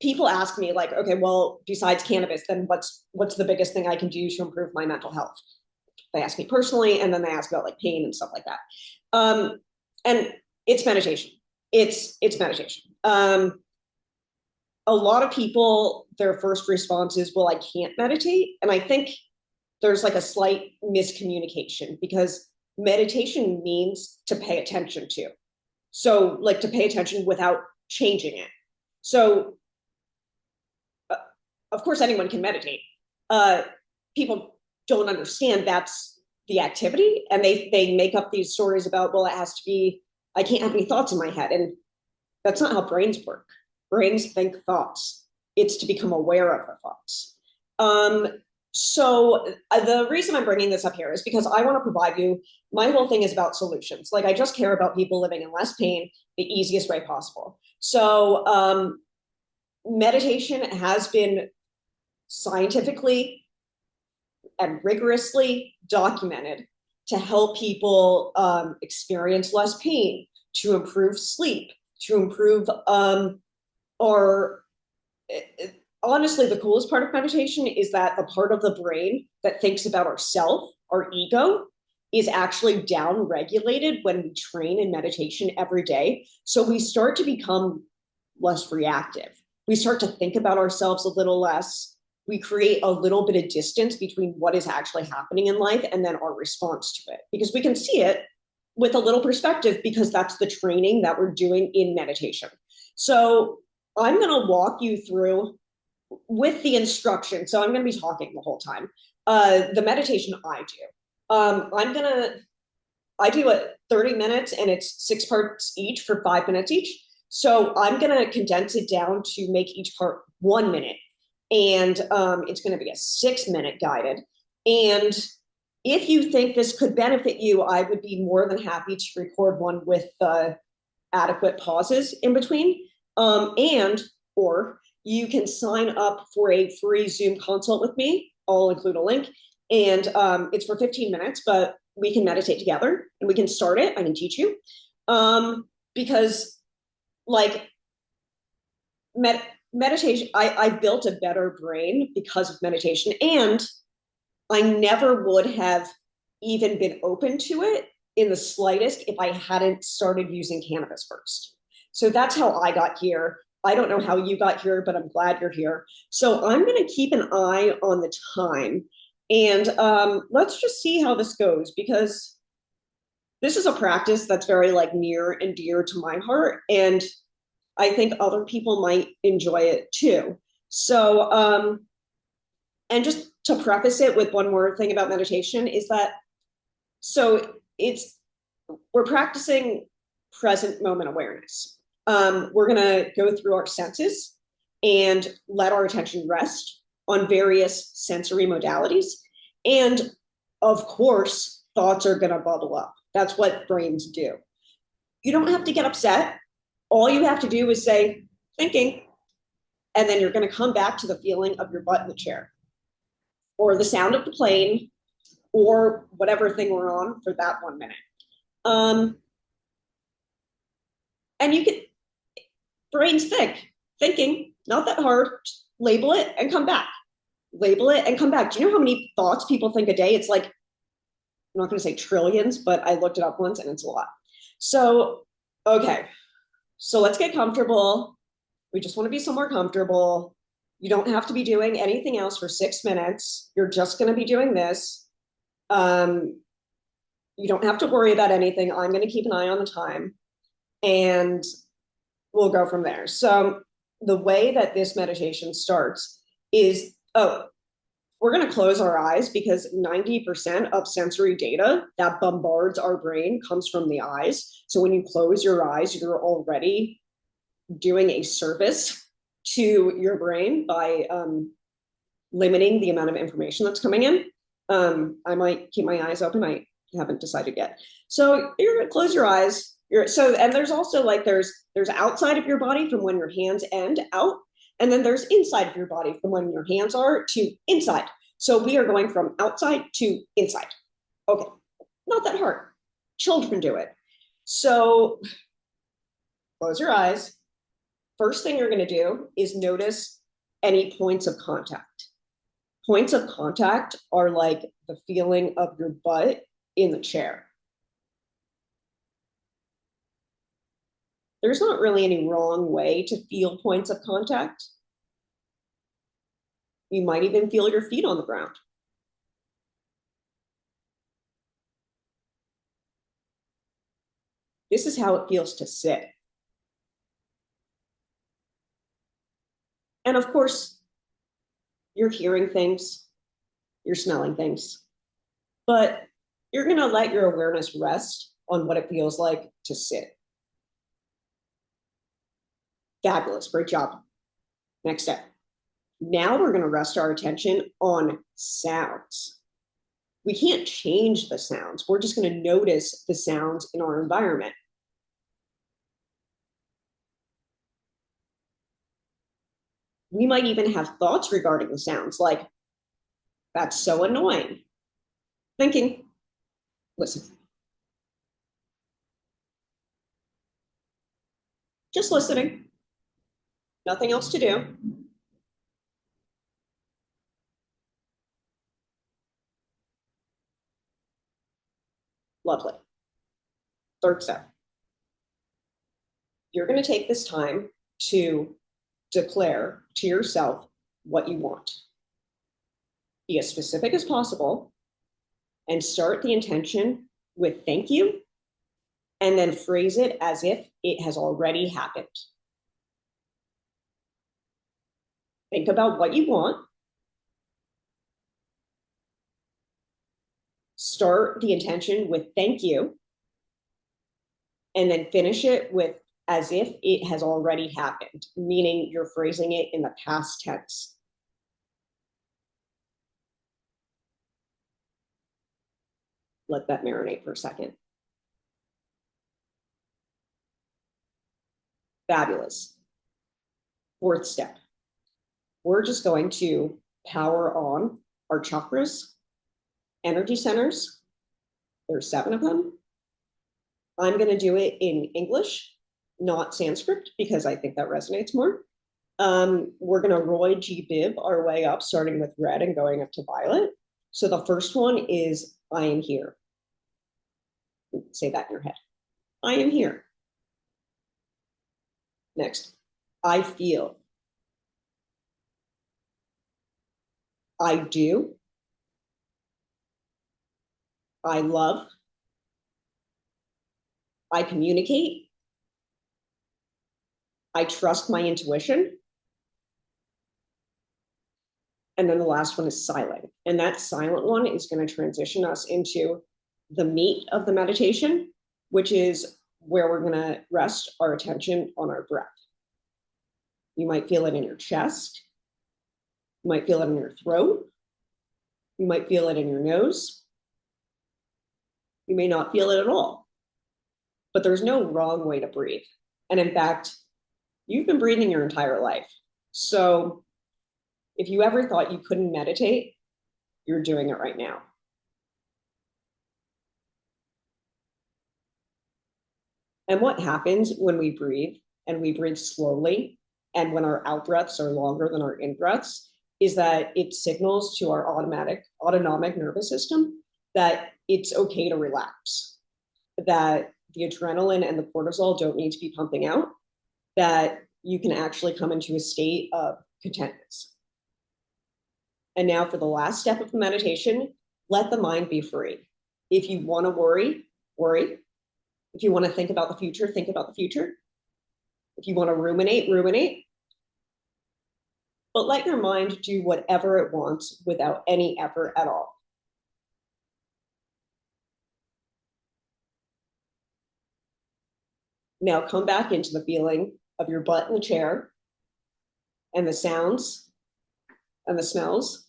people ask me like, okay, well, besides cannabis, then what's the biggest thing I can do to improve my mental health? They ask me personally, and then they ask about like pain and stuff like that. And it's meditation. It's meditation. A lot of people, their first response is, well, I can't meditate. And I think there's like a slight miscommunication because meditation means to pay attention to. So like to pay attention without changing it. So of course anyone can meditate. People don't understand that's the activity, and they make up these stories about, well, it has to be, I can't have any thoughts in my head. And that's not how brains work. Brains think thoughts. It's to become aware of the thoughts. So the reason I'm bringing this up here is because I want to provide you, my whole thing is about solutions. Like I just care about people living in less pain the easiest way possible. So meditation has been scientifically and rigorously documented to help people experience less pain, to improve sleep, to improve or honestly, the coolest part of meditation is that the part of the brain that thinks about ourself, our ego, is actually down regulated when we train in meditation every day. So we start to become less reactive. We start to think about ourselves a little less. We create a little bit of distance between what is actually happening in life and then our response to it, because we can see it with a little perspective because that's the training that we're doing in meditation. So I'm going to walk you through with the instruction. So I'm going to be talking the whole time. The meditation I do. I do it 30 minutes and it's 6 parts each for 5 minutes each. So I'm going to condense it down to make each part 1 minute. And it's going to be a 6-minute guided. And if you think this could benefit you, I would be more than happy to record one with adequate pauses in between. Or you can sign up for a free Zoom consult with me. I'll include a link. And it's for 15 minutes, but we can meditate together and we can start it. I can teach you. Because like meditation, I built a better brain because of meditation. And I never would have even been open to it in the slightest if I hadn't started using cannabis first. So that's how I got here. I don't know how you got here, but I'm glad you're here. So I'm going to keep an eye on the time. And let's just see how this goes, because this is a practice that's very like near and dear to my heart. And I think other people might enjoy it too. So, and just to preface it with one more thing about meditation is that, so we're practicing present moment awareness. We're going to go through our senses and let our attention rest on various sensory modalities. And of course, thoughts are going to bubble up. That's what brains do. You don't have to get upset. All you have to do is say, thinking, and then you're going to come back to the feeling of your butt in the chair, or the sound of the plane, or whatever thing we're on for that 1 minute. And you can, brains thinking, not that hard, label it and come back. Label it and come back. Do you know how many thoughts people think a day? It's like, I'm not going to say trillions, but I looked it up once and it's a lot. So, okay. So let's get comfortable. We just want to be somewhere comfortable. You don't have to be doing anything else for 6 minutes. You're just going to be doing this. You don't have to worry about anything. I'm going to keep an eye on the time and we'll go from there. So the way that this meditation starts is, we're going to close our eyes because 90% of sensory data that bombards our brain comes from the eyes. So when you close your eyes, you're already doing a service to your brain by limiting the amount of information that's coming in. I might keep my eyes open. I haven't decided yet. So you're going to close your eyes. And there's also like, there's outside of your body from when your hands end out. And then there's inside of your body from when your hands are to inside. So we are going from outside to inside. Okay, not that hard. Children do it. So close your eyes. First thing you're going to do is notice any points of contact. Points of contact are like the feeling of your butt in the chair. There's not really any wrong way to feel points of contact. You might even feel your feet on the ground. This is how it feels to sit. And of course, you're hearing things, you're smelling things, but you're going to let your awareness rest on what it feels like to sit. Fabulous. Great job. Next step. Now we're going to rest our attention on sounds. We can't change the sounds. We're just going to notice the sounds in our environment. We might even have thoughts regarding the sounds like, that's so annoying. Thinking, listen. Just listening. Nothing else to do. Lovely. Third step. You're going to take this time to declare to yourself what you want. Be as specific as possible and start the intention with thank you, and then phrase it as if it has already happened. Think about what you want. Start the intention with thank you, and then finish it with as if it has already happened, meaning you're phrasing it in the past tense. Let that marinate for a second. Fabulous. Fourth step. We're just going to power on our chakras, energy centers. There's 7 of them. I'm going to do it in English, not Sanskrit, because I think that resonates more. We're going to Roy G. Biv our way up, starting with red and going up to violet. So the first one is I am here. Say that in your head. I am here. Next, I feel. I do. I love. I communicate. I trust my intuition. And then the last one is silent. And that silent one is going to transition us into the meat of the meditation, which is where we're going to rest our attention on our breath. You might feel it in your chest. You might feel it in your throat. You might feel it in your nose. You may not feel it at all. But there's no wrong way to breathe. And in fact, you've been breathing your entire life. So if you ever thought you couldn't meditate, you're doing it right now. And what happens when we breathe and we breathe slowly and when our out breaths are longer than our in breaths is that it signals to our autonomic nervous system that it's okay to relax, that the adrenaline and the cortisol don't need to be pumping out, that you can actually come into a state of contentness. And now for the last step of the meditation, let the mind be free. If you want to worry, worry. If you want to think about the future, think about the future. If you want to ruminate, ruminate. But let your mind do whatever it wants without any effort at all. Now come back into the feeling of your butt in the chair and the sounds and the smells.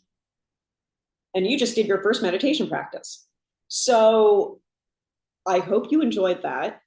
And you just did your first meditation practice. So I hope you enjoyed that.